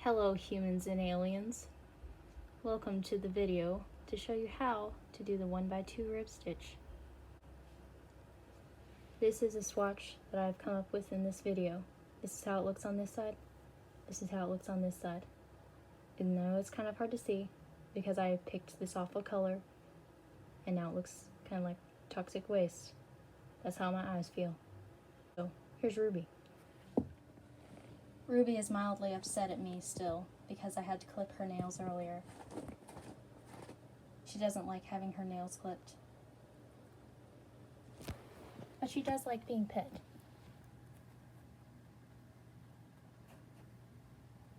Hello humans and aliens. Welcome to the video to show you how to do the 1x2 rib stitch. This is a swatch that I've come up with in this video. This is how it looks on this side. This is how it looks on this side. And I know it's kind of hard to see because I picked this awful color and now it looks kind of like toxic waste. That's how my eyes feel. So here's Ruby. Ruby is mildly upset at me still because I had to clip her nails earlier. She doesn't like having her nails clipped. But she does like being pet.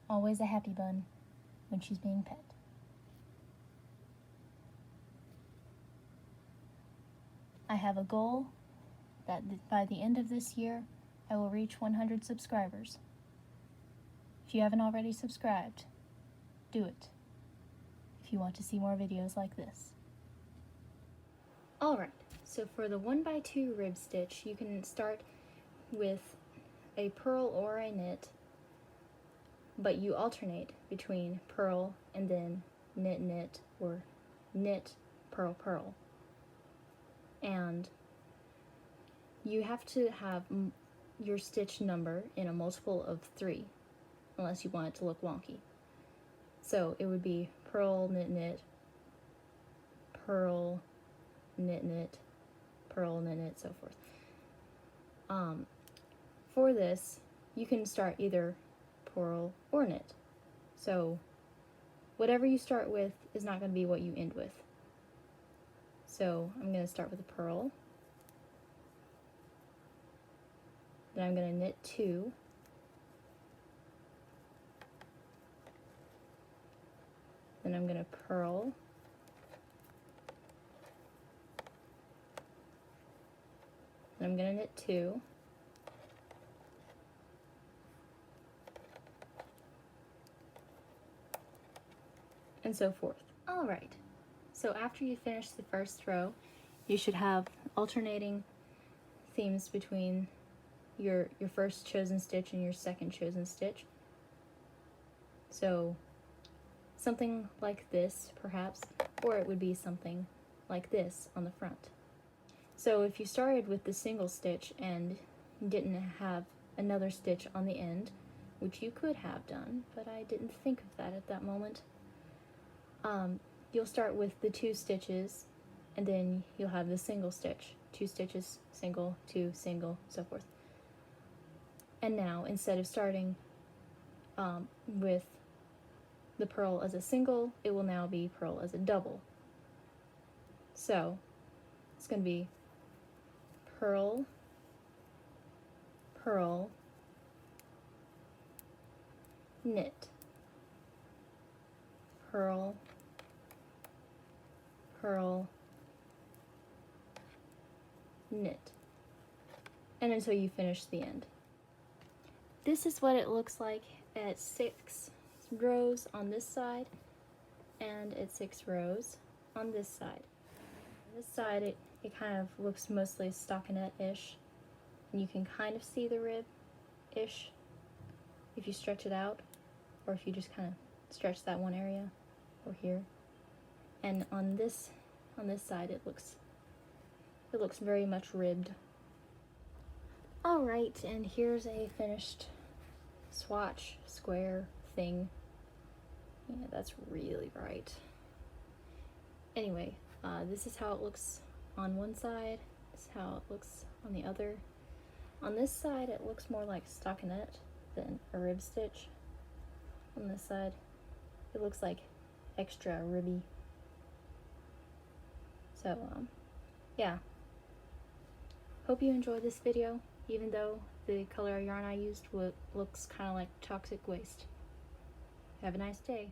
Always a happy bun when she's being pet. I have a goal that by the end of this year, I will reach 100 subscribers. If you haven't already subscribed, do it if you want to see more videos like this. Alright, so for the 1x2 rib stitch, you can start with a purl or a knit, but you alternate between purl and then knit knit or knit purl purl. And you have to have your stitch number in a multiple of 3. Unless you want it to look wonky. So it would be purl, knit, knit, purl, knit, knit, purl, knit, knit, so forth. For this, you can start either purl or knit. So whatever you start with is not going to be what you end with. So I'm going to start with a purl. Then I'm going to knit 2. Then I'm going to purl, then I'm going to knit 2, and so forth. Alright, so after you finish the first row, you should have alternating themes between your first chosen stitch and your second chosen stitch. So something like this, perhaps, or it would be something like this on the front. So if you started with the single stitch and didn't have another stitch on the end, which you could have done, but I didn't think of that at that moment, you'll start with the 2 stitches, and then you'll have the single stitch. 2 stitches, single, 2, single, so forth. And now, instead of starting with the purl as a single, it will now be purl as a double. So it's going to be purl, purl, knit, purl, purl, knit, and until you finish the end. This is what it looks like at 6 rows on this side and at 6 rows on this side. This side it kind of looks mostly stockinette-ish, and you can kind of see the rib-ish if you stretch it out, or if you just kind of stretch that one area or here. And on this side it looks very much ribbed. Alright, and here's a finished swatch square thing. Yeah, that's really bright. Anyway, this is how it looks on one side. This is how it looks on the other. On this side, it looks more like stockinette than a rib stitch. On this side, it looks like extra ribby. So, yeah. Hope you enjoyed this video, even though the color of yarn I used looks kind of like toxic waste. Have a nice day.